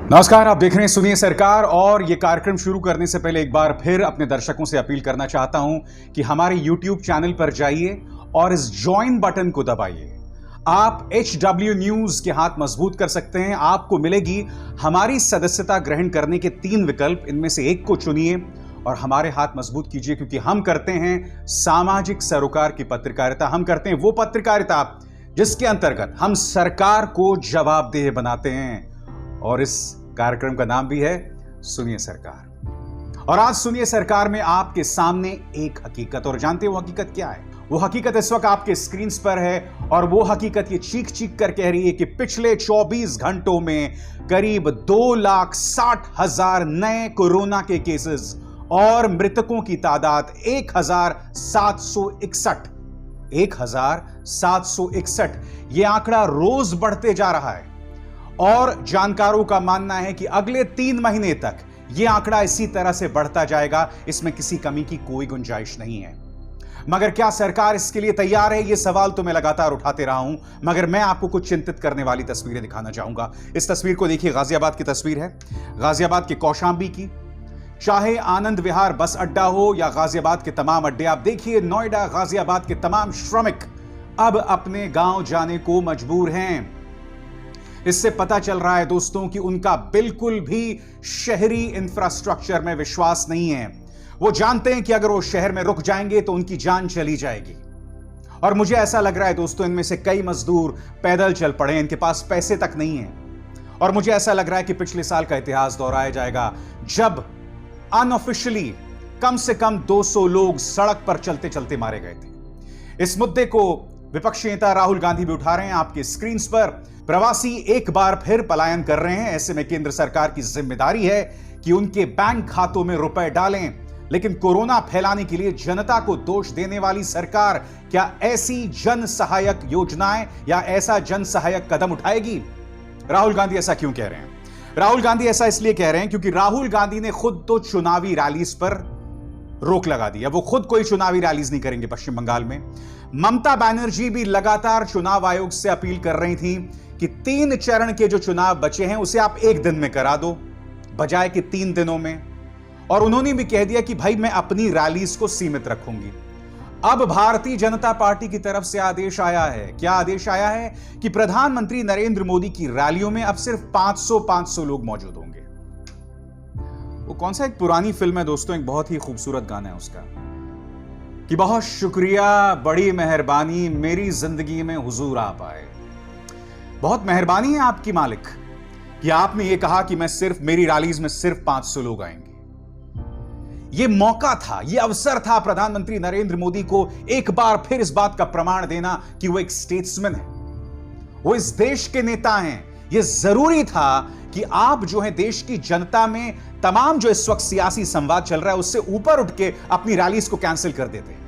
नमस्कार, आप देख रहे हैं सुनिए सरकार। और ये कार्यक्रम शुरू करने से पहले एक बार फिर अपने दर्शकों से अपील करना चाहता हूं कि हमारे YouTube चैनल पर जाइए और इस ज्वाइन बटन को दबाइए। आप HW न्यूज के हाथ मजबूत कर सकते हैं। आपको मिलेगी हमारी सदस्यता ग्रहण करने के 3 विकल्प, इनमें से एक को चुनिए और हमारे हाथ मजबूत कीजिए, क्योंकि हम करते हैं सामाजिक सरोकार की पत्रकारिता। हम करते हैं वो पत्रकारिता जिसके अंतर्गत हम सरकार को जवाबदेह बनाते हैं। और इस कार्यक्रम का नाम भी है सुनिए सरकार। और आज सुनिए सरकार में आपके सामने एक हकीकत, और जानते हैं वो हकीकत क्या है? वो हकीकत इस वक्त आपके स्क्रीन पर है, और वो हकीकत ये चीख चीख कर कह रही है कि पिछले 24 घंटों में करीब 2,60,000 नए कोरोना के केसेस और मृतकों की तादाद 1,761। यह आंकड़ा रोज बढ़ते जा रहा है और जानकारों का मानना है कि अगले 3 महीने तक यह आंकड़ा इसी तरह से बढ़ता जाएगा। इसमें किसी कमी की कोई गुंजाइश नहीं है। मगर क्या सरकार इसके लिए तैयार है? यह सवाल तो मैं लगातार उठाते रहा हूं, मगर मैं आपको कुछ चिंतित करने वाली तस्वीरें दिखाना चाहूंगा। इस तस्वीर को देखिए, गाजियाबाद की तस्वीर है, गाजियाबाद के कौशांबी की। चाहे आनंद विहार बस अड्डा हो या गाजियाबाद के तमाम अड्डे, आप देखिए नोएडा, गाजियाबाद के तमाम श्रमिक अब अपने गांव जाने को मजबूर हैं। इससे पता चल रहा है दोस्तों कि उनका बिल्कुल भी शहरी इंफ्रास्ट्रक्चर में विश्वास नहीं है। वो जानते हैं कि अगर वो शहर में रुक जाएंगे तो उनकी जान चली जाएगी। और मुझे ऐसा लग रहा है दोस्तों, इनमें से कई मजदूर पैदल चल पड़े, इनके पास पैसे तक नहीं है। और मुझे ऐसा लग रहा है कि पिछले साल का इतिहास दोहराया जाएगा, जब अनऑफिशियली कम से कम 200 लोग सड़क पर चलते चलते मारे गए थे। इस मुद्दे को विपक्षी नेता राहुल गांधी भी उठा रहे हैं आपके स्क्रीन पर। प्रवासी एक बार फिर पलायन कर रहे हैं। ऐसे में केंद्र सरकार की जिम्मेदारी है कि उनके बैंक खातों में रुपए डालें। लेकिन कोरोना फैलाने के लिए जनता को दोष देने वाली सरकार क्या ऐसी जन सहायक योजनाएं या ऐसा जन सहायक कदम उठाएगी? राहुल गांधी ऐसा क्यों कह रहे हैं? राहुल गांधी ऐसा इसलिए कह रहे हैं क्योंकि राहुल गांधी ने खुद तो चुनावी रैलीज पर रोक लगा दी है। वो खुद कोई चुनावी रैलीज नहीं करेंगे पश्चिम बंगाल में। ममता बनर्जी भी लगातार चुनाव आयोग से अपील कर रही थी कि 3 चरण के जो चुनाव बचे हैं उसे आप 1 दिन में करा दो बजाय कि 3 दिनों में। और उन्होंने भी कह दिया कि भाई मैं अपनी रैलीज को सीमित रखूंगी। अब भारतीय जनता पार्टी की तरफ से आदेश आया है। क्या आदेश आया है? कि प्रधानमंत्री नरेंद्र मोदी की रैलियों में अब सिर्फ 500 लोग मौजूद होंगे। वो कौन सा एक पुरानी फिल्म है दोस्तों, एक बहुत ही खूबसूरत गाना है उसका, कि बहुत शुक्रिया, बड़ी मेहरबानी, मेरी जिंदगी में हुजूर आप आए। बहुत मेहरबानी है आपकी मालिक कि आपने ये कहा कि मैं सिर्फ मेरी रैलीज में सिर्फ 500 लोग आएंगे। ये मौका था, ये अवसर था प्रधानमंत्री नरेंद्र मोदी को एक बार फिर इस बात का प्रमाण देना कि वो एक स्टेट्समैन है, वो इस देश के नेता हैं। ये जरूरी था कि आप जो है देश की जनता में तमाम जो इस वक्त सियासी संवाद चल रहा है उससे ऊपर उठ के अपनी रैलीज को कैंसिल कर देते हैं।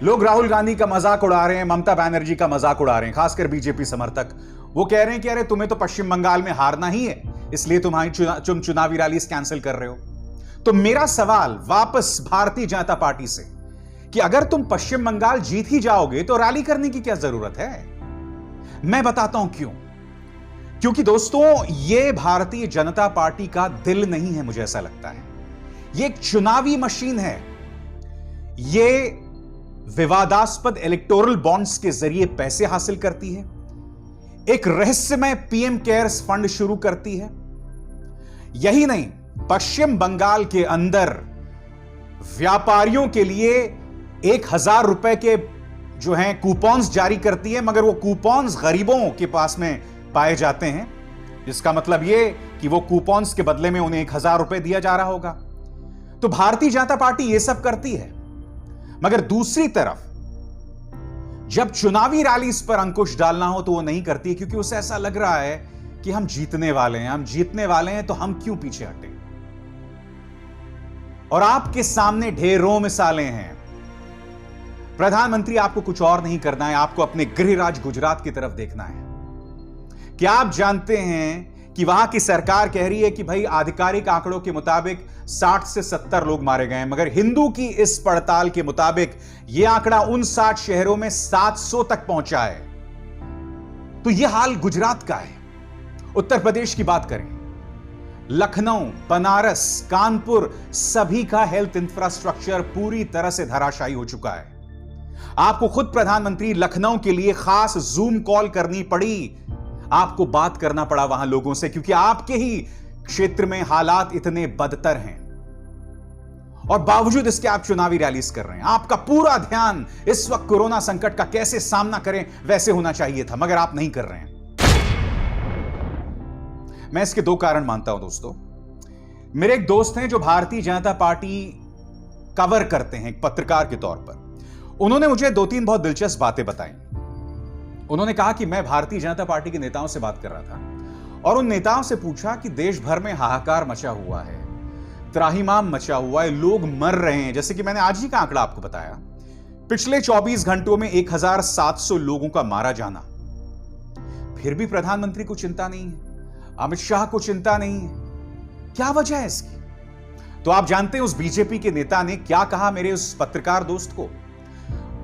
लोग राहुल गांधी का मजाक उड़ा रहे हैं, ममता बनर्जी का मजाक उड़ा रहे हैं, खासकर बीजेपी समर्थक। वो कह रहे हैं कि अरे तुम्हें तो पश्चिम बंगाल में हारना ही है, इसलिए तुम चुनावी रैलीज कैंसिल कर रहे हो। तो मेरा सवाल वापस भारतीय जनता पार्टी से कि अगर तुम पश्चिम बंगाल जीत ही जाओगे तो रैली करने की क्या जरूरत है? मैं बताता हूं क्यों। क्योंकि दोस्तों यह भारतीय जनता पार्टी का दिल नहीं है, मुझे ऐसा लगता है। यह एक चुनावी मशीन है। यह विवादास्पद इलेक्टोरल बॉन्ड्स के जरिए पैसे हासिल करती है, एक रहस्यमय पीएम केयर्स फंड शुरू करती है। यही नहीं, पश्चिम बंगाल के अंदर व्यापारियों के लिए 1,000 रुपए के जो हैं कूपन्स जारी करती है, मगर वो कूपन्स गरीबों के पास में पाए जाते हैं, जिसका मतलब ये कि वो कूपन्स के बदले में उन्हें 1,000 रुपए दिया जा रहा होगा। तो भारतीय जनता पार्टी ये सब करती है। मगर दूसरी तरफ जब चुनावी रैलीज पर अंकुश डालना हो तो वो नहीं करती, क्योंकि उसे ऐसा लग रहा है कि हम जीतने वाले हैं, तो हम क्यों पीछे हटें। और आपके सामने ढेरों मिसालें हैं। प्रधानमंत्री आपको कुछ और नहीं करना है, आपको अपने गृह राज्य गुजरात की तरफ देखना है। क्या आप जानते हैं कि वहां की सरकार कह रही है कि भाई आधिकारिक आंकड़ों के मुताबिक 60 से 70 लोग मारे गए हैं, मगर हिंदू की इस पड़ताल के मुताबिक यह आंकड़ा उन 60 शहरों में 700 तक पहुंचा है। तो यह हाल गुजरात का है। उत्तर प्रदेश की बात करें, लखनऊ, बनारस, कानपुर, सभी का हेल्थ इंफ्रास्ट्रक्चर पूरी तरह से धराशायी हो चुका है। आपको खुद प्रधानमंत्री लखनऊ के लिए खास जूम कॉल करनी पड़ी, आपको बात करना पड़ा वहां लोगों से, क्योंकि आपके ही क्षेत्र में हालात इतने बदतर हैं और बावजूद इसके आप चुनावी रैलीज कर रहे हैं। आपका पूरा ध्यान इस वक्त कोरोना संकट का कैसे सामना करें वैसे होना चाहिए था, मगर आप नहीं कर रहे हैं। मैं इसके दो कारण मानता हूं दोस्तों। मेरे एक दोस्त हैं जो भारतीय जनता पार्टी कवर करते हैं एक पत्रकार के तौर पर। उन्होंने मुझे दो तीन बहुत दिलचस्प बातें बताई। उन्होंने कहा कि मैं भारतीय जनता पार्टी के नेताओं से बात कर रहा था और उन नेताओं से पूछा कि देश भर में हाहाकार मचा हुआ है, त्राहिमाम मचा हुआ है, लोग मर रहे हैं। जैसे कि मैंने आज ही का आंकड़ा आपको बताया, पिछले 24 घंटों में 1700 लोगों का मारा जाना। फिर भी प्रधानमंत्री को चिंता नहीं है, अमित शाह को चिंता नहीं है। क्या वजह है इसकी? तो आप जानते हैं उस बीजेपी के नेता ने क्या कहा मेरे उस पत्रकार दोस्त को?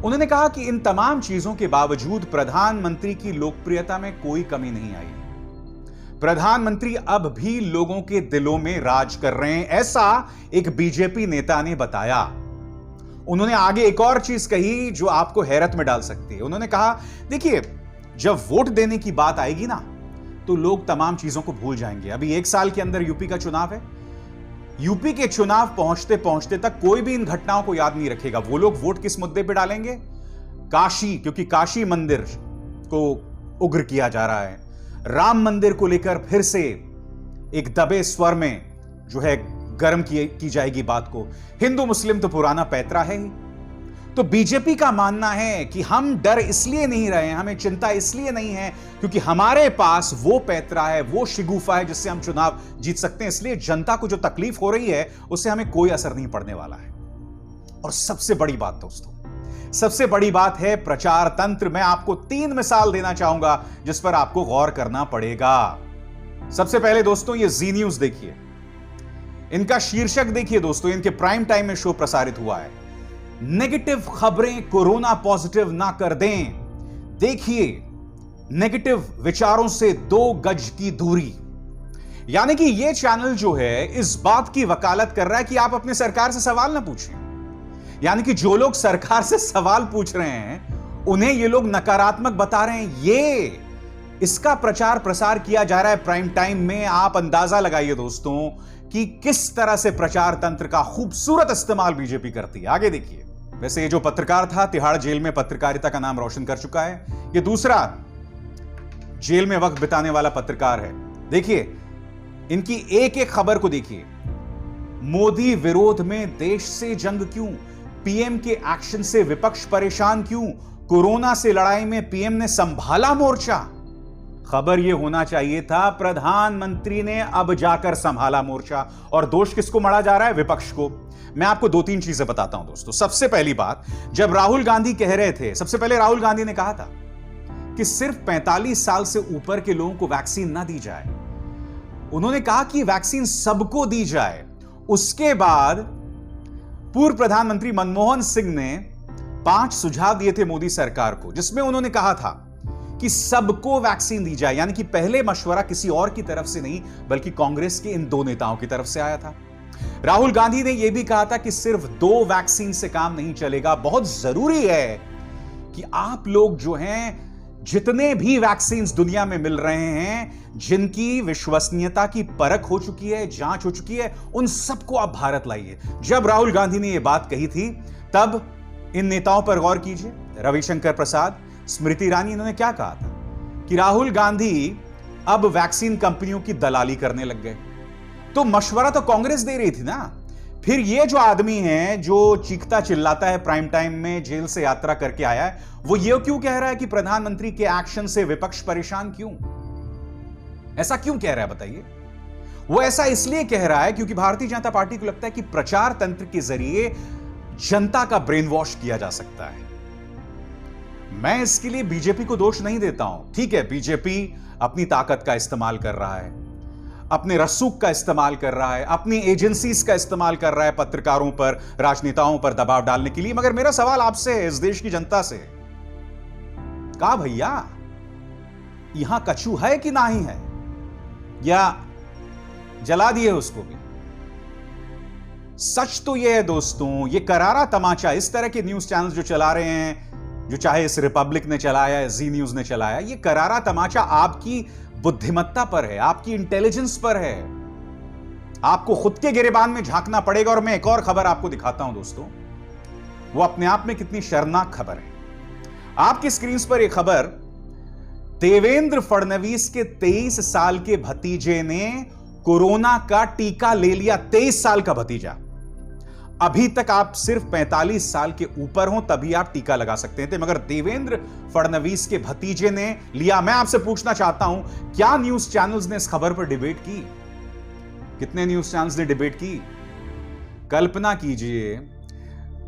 उन्होंने कहा कि इन तमाम चीजों के बावजूद प्रधानमंत्री की लोकप्रियता में कोई कमी नहीं आई। प्रधानमंत्री अब भी लोगों के दिलों में राज कर रहे हैं, ऐसा एक बीजेपी नेता ने बताया। उन्होंने आगे एक और चीज कही जो आपको हैरत में डाल सकती है। उन्होंने कहा, देखिए, जब वोट देने की बात आएगी ना तो लोग तमाम चीजों को भूल जाएंगे। अभी 1 साल के अंदर यूपी का चुनाव है। यूपी के चुनाव पहुंचते पहुंचते तक कोई भी इन घटनाओं को याद नहीं रखेगा। वो लोग वोट किस मुद्दे पे डालेंगे? काशी, क्योंकि काशी मंदिर को उग्र किया जा रहा है। राम मंदिर को लेकर फिर से एक दबे स्वर में जो है गर्म की जाएगी बात को। हिंदू मुस्लिम तो पुराना पैतरा है ही। तो बीजेपी का मानना है कि हम डर इसलिए नहीं रहे हैं, हमें चिंता इसलिए नहीं है क्योंकि हमारे पास वो पैतरा है, वो शिगुफा है जिससे हम चुनाव जीत सकते हैं। इसलिए जनता को जो तकलीफ हो रही है उससे हमें कोई असर नहीं पड़ने वाला है। और सबसे बड़ी बात दोस्तों, सबसे बड़ी बात है प्रचार तंत्र। मैं आपको 3 मिसाल देना चाहूंगा जिस पर आपको गौर करना पड़ेगा। सबसे पहले दोस्तों, ये जी न्यूज देखिए, इनका शीर्षक देखिए दोस्तों, इनके प्राइम टाइम में शो प्रसारित हुआ है, नेगेटिव खबरें कोरोना पॉजिटिव ना कर दें। देखिए, नेगेटिव विचारों से 2 गज की दूरी। यानी कि यह चैनल जो है इस बात की वकालत कर रहा है कि आप अपने सरकार से सवाल ना पूछें। यानी कि जो लोग सरकार से सवाल पूछ रहे हैं उन्हें ये लोग नकारात्मक बता रहे हैं। ये इसका प्रचार प्रसार किया जा रहा है प्राइम टाइम में। आप अंदाजा लगाइए दोस्तों कि किस तरह से प्रचार तंत्र का खूबसूरत इस्तेमाल बीजेपी करती है। आगे देखिए। वैसे ये जो पत्रकार था तिहाड़ जेल में पत्रकारिता का नाम रोशन कर चुका है। ये दूसरा जेल में वक्त बिताने वाला पत्रकार है। देखिए, इनकी एक एक खबर को देखिए। मोदी विरोध में देश से जंग क्यों? पीएम के एक्शन से विपक्ष परेशान क्यों? कोरोना से लड़ाई में पीएम ने संभाला मोर्चा। खबर यह होना चाहिए था प्रधानमंत्री ने अब जाकर संभाला मोर्चा। और दोष किसको मढ़ा जा रहा है? विपक्ष को। मैं आपको 2-3 चीजें बताता हूं दोस्तों। सबसे पहली बात, जब राहुल गांधी कह रहे थे, सबसे पहले राहुल गांधी ने कहा था कि सिर्फ 45 साल से ऊपर के लोगों को वैक्सीन ना दी जाए। उन्होंने कहा कि वैक्सीन सबको दी जाए। उसके बाद पूर्व प्रधानमंत्री मनमोहन सिंह ने 5 सुझाव दिए थे मोदी सरकार को, जिसमें उन्होंने कहा था कि सबको वैक्सीन दी जाए। यानी कि पहले मशवरा किसी और की तरफ से नहीं बल्कि कांग्रेस के इन 2 नेताओं की तरफ से आया था। राहुल गांधी ने यह भी कहा था कि सिर्फ 2 वैक्सीन से काम नहीं चलेगा, बहुत जरूरी है कि आप लोग जो हैं जितने भी वैक्सीन दुनिया में मिल रहे हैं, जिनकी विश्वसनीयता की परख हो चुकी है, जांच हो चुकी है, उन सबको आप भारत लाइए। जब राहुल गांधी ने यह बात कही थी तब इन नेताओं पर गौर कीजिए। रविशंकर प्रसाद, स्मृति ईरानी, इन्होंने क्या कहा था कि राहुल गांधी अब वैक्सीन कंपनियों की दलाली करने लग गए। तो मशवरा तो कांग्रेस दे रही थी ना। फिर ये जो आदमी है जो चीखता चिल्लाता है प्राइम टाइम में, जेल से यात्रा करके आया है, वो ये क्यों कह रहा है कि प्रधानमंत्री के एक्शन से विपक्ष परेशान क्यों? ऐसा क्यों कह रहा है बताइए? वो ऐसा इसलिए कह रहा है क्योंकि भारतीय जनता पार्टी को लगता है कि प्रचार तंत्र के जरिए जनता का ब्रेन वॉश किया जा सकता है। मैं इसके लिए बीजेपी को दोष नहीं देता हूं। ठीक है, बीजेपी अपनी ताकत का इस्तेमाल कर रहा है, अपने रसूख का इस्तेमाल कर रहा है, अपनी एजेंसीज का इस्तेमाल कर रहा है पत्रकारों पर, राजनेताओं पर दबाव डालने के लिए। मगर मेरा सवाल आपसे है, इस देश की जनता से, कहा भैया यहां कछु है कि नहीं है? या जला दिए उसको भी। सच तो यह है दोस्तों, ये करारा तमाचा इस तरह के न्यूज चैनल्स जो चला रहे हैं, जो चाहे इस रिपब्लिक ने चलाया या जी न्यूज ने चलाया, ये करारा तमाचा आपकी बुद्धिमत्ता पर है, आपकी इंटेलिजेंस पर है। आपको खुद के गिरेबान में झांकना पड़ेगा। और मैं एक और खबर आपको दिखाता हूं दोस्तों, वो अपने आप में कितनी शर्मनाक खबर है। आपकी स्क्रीन पर यह खबर, देवेंद्र फडणवीस के 23 साल के भतीजे ने कोरोना का टीका ले लिया। 23 साल का भतीजा। अभी तक आप सिर्फ 45 साल के ऊपर हो तभी आप टीका लगा सकते थे, मगर देवेंद्र फडणवीस के भतीजे ने लिया। मैं आपसे पूछना चाहता हूं, क्या न्यूज चैनल्स ने इस खबर पर डिबेट की? कितने न्यूज चैनल्स ने डिबेट की? कल्पना कीजिए,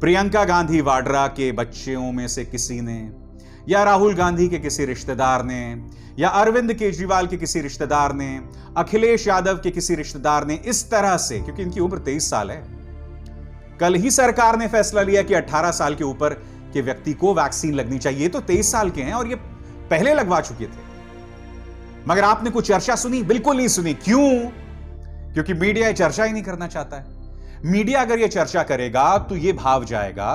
प्रियंका गांधी वाड्रा के बच्चों में से किसी ने, या राहुल गांधी के किसी रिश्तेदार ने, या अरविंद केजरीवाल के किसी रिश्तेदार ने, अखिलेश यादव के किसी रिश्तेदार ने इस तरह से, क्योंकि इनकी उम्र 23 साल है, कल ही सरकार ने फैसला लिया कि 18 साल के ऊपर के व्यक्ति को वैक्सीन लगनी चाहिए। तो 23 साल के हैं और ये पहले लगवा चुके थे, मगर आपने कोई चर्चा सुनी? बिल्कुल नहीं सुनी। क्यों? क्योंकि मीडिया ये चर्चा ही नहीं करना चाहता है। मीडिया अगर ये चर्चा करेगा तो ये भाव जाएगा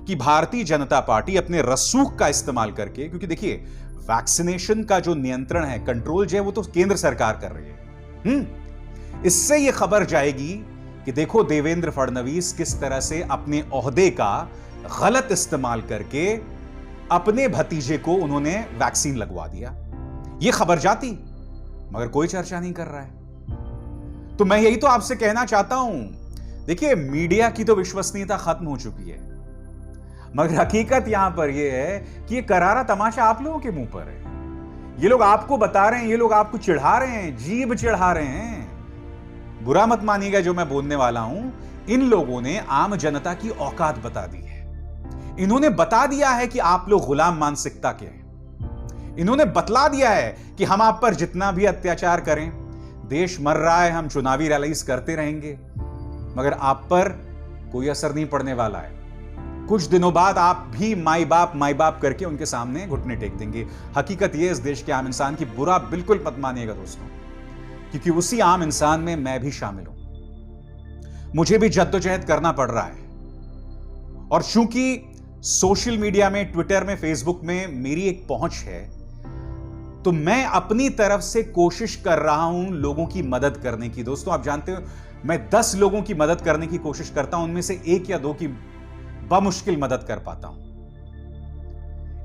कि भारतीय जनता पार्टी अपने रसूख का इस्तेमाल करके, क्योंकि देखिए वैक्सीनेशन का जो नियंत्रण है, कंट्रोल जो है, वो तो केंद्र सरकार कर रही है। इससे ये खबर जाएगी कि देखो देवेंद्र फडणवीस किस तरह से अपने ओहदे का गलत इस्तेमाल करके अपने भतीजे को उन्होंने वैक्सीन लगवा दिया। ये खबर जाती, मगर कोई चर्चा नहीं कर रहा है। तो मैं यही तो आपसे कहना चाहता हूं, देखिए मीडिया की तो विश्वसनीयता खत्म हो चुकी है, मगर हकीकत यहां पर यह है कि ये करारा तमाशा आप लोगों के मुंह पर है। ये लोग आपको बता रहे हैं, ये लोग आपको चिढ़ा रहे हैं, जीभ चिढ़ा रहे हैं। बुरा मत मानिएगा जो मैं बोलने वाला हूं। इन लोगों ने आम जनता की औकात बता दी है। इन्होंने बता दिया है कि आप लोग गुलाम मानसिकता के हैं। इन्होंने बतला दिया है कि हम आप पर जितना भी अत्याचार करें, देश मर रहा है, हम चुनावी रैलीज करते रहेंगे, मगर आप पर कोई असर नहीं पड़ने वाला है। कुछ दिनों बाद आप भी माई बाप करके उनके सामने घुटने टेक देंगे। हकीकत यह इस देश के आम इंसान की, बुरा बिल्कुल मत मानिएगा दोस्तों, क्योंकि उसी आम इंसान में मैं भी शामिल हूं। मुझे भी जद्दोजहद करना पड़ रहा है। और चूंकि सोशल मीडिया में, ट्विटर में, फेसबुक में मेरी एक पहुंच है, तो मैं अपनी तरफ से कोशिश कर रहा हूं लोगों की मदद करने की। दोस्तों आप जानते हो, मैं 10 लोगों की मदद करने की कोशिश करता हूं, उनमें से 1 या 2 की बमुश्किल मदद कर पाता हूं।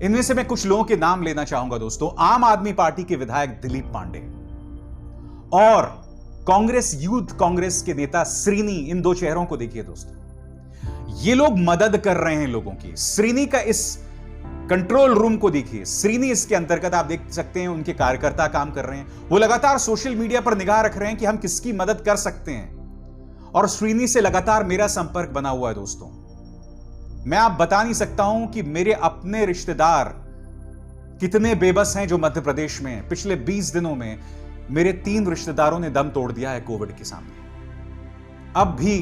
इनमें से मैं कुछ लोगों के नाम लेना चाहूंगा दोस्तों। आम आदमी पार्टी के विधायक दिलीप पांडे और कांग्रेस, यूथ कांग्रेस के नेता श्रीनी, इन 2 चेहरों को देखिए दोस्तों। ये लोग मदद कर रहे हैं लोगों की। श्रीनी का इस कंट्रोल रूम को देखिए। श्रीनी इसके अंतर्गत आप देख सकते हैं उनके कार्यकर्ता काम कर रहे हैं। वो लगातार सोशल मीडिया पर निगाह रख रहे हैं कि हम किसकी मदद कर सकते हैं, और श्रीनी से लगातार मेरा संपर्क बना हुआ है दोस्तों। मैं आप बता नहीं सकता हूं कि मेरे अपने रिश्तेदार कितने बेबस हैं जो मध्य प्रदेश में पिछले 20 दिनों में मेरे 3 रिश्तेदारों ने दम तोड़ दिया है कोविड के सामने। अब भी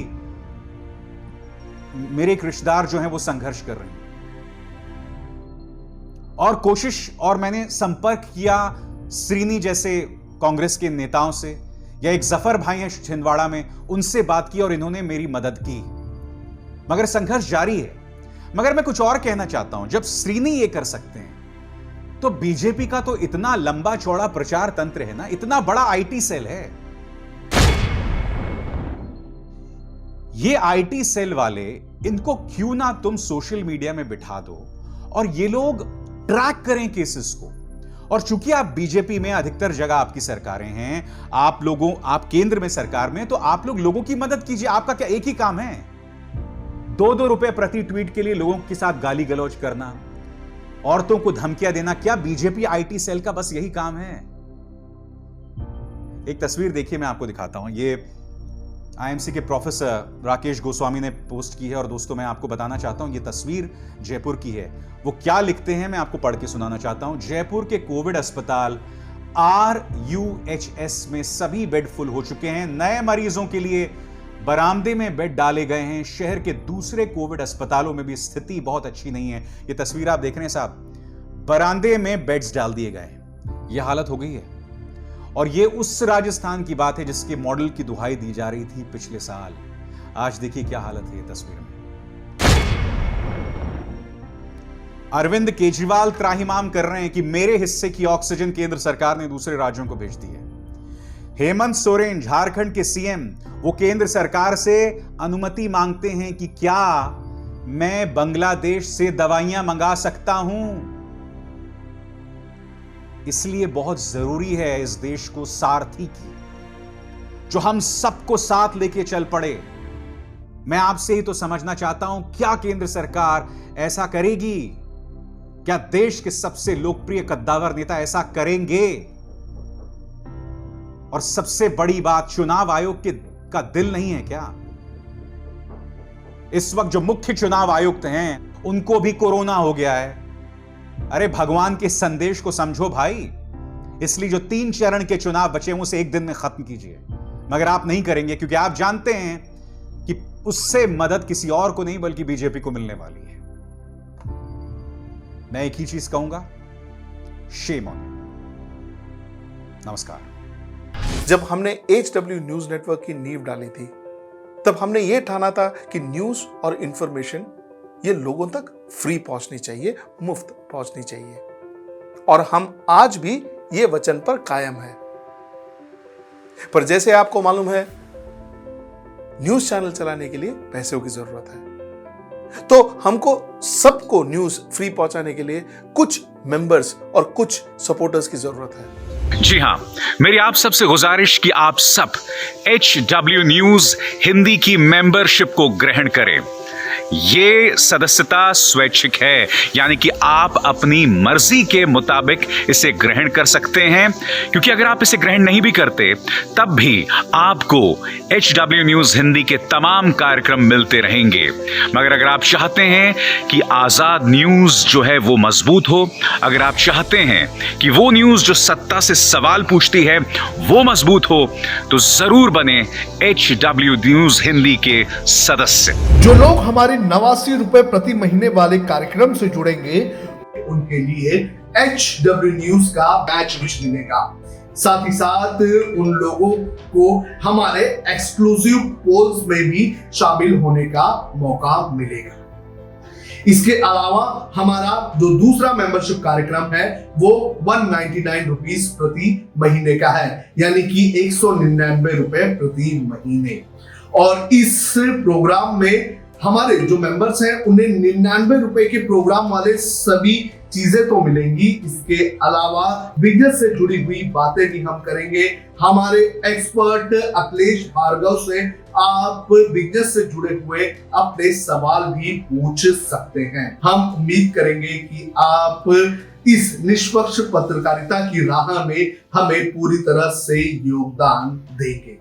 मेरे एक रिश्तेदार जो हैं वो संघर्ष कर रहे हैं, और कोशिश, और मैंने संपर्क किया श्रीनी जैसे कांग्रेस के नेताओं से, या एक जफर भाई हैं छिंदवाड़ा में, उनसे बात की और इन्होंने मेरी मदद की, मगर संघर्ष जारी है। मगर मैं कुछ और कहना चाहता हूं, जब श्रीनी ये कर सकते हैं तो बीजेपी का तो इतना लंबा चौड़ा प्रचार तंत्र है ना, इतना बड़ा आईटी सेल है। ये आईटी सेल वाले, इनको क्यों ना तुम सोशल मीडिया में बिठा दो और ये लोग ट्रैक करें केसेस को। और चूंकि आप बीजेपी में, अधिकतर जगह आपकी सरकारें हैं, आप केंद्र में सरकार में, तो आप लोगों की मदद कीजिए। आपका क्या एक ही काम है? 2-2 रुपए प्रति ट्वीट के लिए लोगों के साथ गाली गलौज करना, औरतों को धमकियां देना। क्या बीजेपी आईटी सेल का बस यही काम है? एक तस्वीर देखिए, मैं आपको दिखाता हूं। ये आईएमसी के प्रोफेसर राकेश गोस्वामी ने पोस्ट की है, और दोस्तों मैं आपको बताना चाहता हूं, ये तस्वीर जयपुर की है। वो क्या लिखते हैं मैं आपको पढ़ के सुनाना चाहता हूं। जयपुर के कोविड अस्पताल RUHS में सभी बेड फुल हो चुके हैं। नए मरीजों के लिए बरामदे में बेड डाले गए हैं। शहर के दूसरे कोविड अस्पतालों में भी स्थिति बहुत अच्छी नहीं है। ये तस्वीर आप देख रहे हैं साहब, बरामदे में बेड्स डाल दिए गए हैं। यह हालत हो गई है। और ये उस राजस्थान की बात है जिसके मॉडल की दुहाई दी जा रही थी पिछले साल। आज देखिए क्या हालत है ये तस्वीर में। अरविंद केजरीवाल त्राहिमाम कर रहे हैं कि मेरे हिस्से की ऑक्सीजन केंद्र सरकार ने दूसरे राज्यों को भेज दी है। हेमंत सोरेन झारखंड के सीएम वो केंद्र सरकार से अनुमति मांगते हैं कि क्या मैं बांग्लादेश से दवाइयां मंगा सकता हूं। इसलिए बहुत जरूरी है इस देश को सारथी की, जो हम सबको साथ लेके चल पड़े। मैं आपसे ही तो समझना चाहता हूं, क्या केंद्र सरकार ऐसा करेगी? क्या देश के सबसे लोकप्रिय कद्दावर नेता ऐसा करेंगे? और सबसे बड़ी बात, चुनाव आयोग का दिल नहीं है क्या? इस वक्त जो मुख्य चुनाव आयुक्त हैं उनको भी कोरोना हो गया है। अरे भगवान के संदेश को समझो भाई। इसलिए जो 3 चरण के चुनाव बचे हैं उसे एक दिन में खत्म कीजिए, मगर आप नहीं करेंगे क्योंकि आप जानते हैं कि उससे मदद किसी और को नहीं बल्कि बीजेपी को मिलने वाली है। मैं एक ही चीज कहूंगा, शेम ऑन यू। नमस्कार। जब हमने HW न्यूज नेटवर्क की नींव डाली थी, तब हमने यह ठाना था कि न्यूज और इंफॉर्मेशन ये लोगों तक फ्री पहुंचनी चाहिए, मुफ्त पहुंचनी चाहिए, और हम आज भी ये वचन पर कायम है। पर जैसे आपको मालूम है, न्यूज चैनल चलाने के लिए पैसों की जरूरत है, तो हमको सबको न्यूज फ्री पहुंचाने के लिए कुछ मेंबर्स और कुछ सपोर्टर्स की जरूरत है। जी हां, मेरी आप सबसे गुजारिश कि आप सब HW न्यूज हिंदी की मेंबरशिप को ग्रहण करें। ये सदस्यता स्वैच्छिक है, यानी कि आप अपनी मर्जी के मुताबिक इसे ग्रहण कर सकते हैं, क्योंकि अगर आप इसे ग्रहण नहीं भी करते तब भी आपको HW न्यूज हिंदी के तमाम कार्यक्रम मिलते रहेंगे। मगर अगर आप चाहते हैं कि आजाद न्यूज जो है वो मजबूत हो, अगर आप चाहते हैं कि वो न्यूज जो सत्ता से सवाल पूछती है वो मजबूत हो, तो जरूर बने HW न्यूज हिंदी के सदस्य। जो लोग हमारे 89 रुपए प्रति महीने वाले कार्यक्रम से जुड़ेंगे, उनके लिए HW न्यूज का बैच विश मिलेगा। साथ ही साथ उन लोगों को हमारे एक्सक्लूसिव पोल्स में भी शामिल होने का मौका मिलेगा। इसके अलावा हमारा जो दूसरा मेंबरशिप कार्यक्रम है वो 199 रुपीस प्रति महीने का है, यानी कि 199 रुपए प्रति महीने। और इस प्रोग्राम में हमारे जो मेंबर्स हैं उन्हें 99 रुपए के प्रोग्राम वाले सभी चीजें तो मिलेंगी। इसके अलावा बिजनेस से जुड़ी हुई बातें भी हम करेंगे। हमारे एक्सपर्ट अखिलेश भार्गव से आप बिजनेस से जुड़े हुए अपने सवाल भी पूछ सकते हैं। हम उम्मीद करेंगे कि आप इस निष्पक्ष पत्रकारिता की राह में हमें पूरी तरह से योगदान देंगे।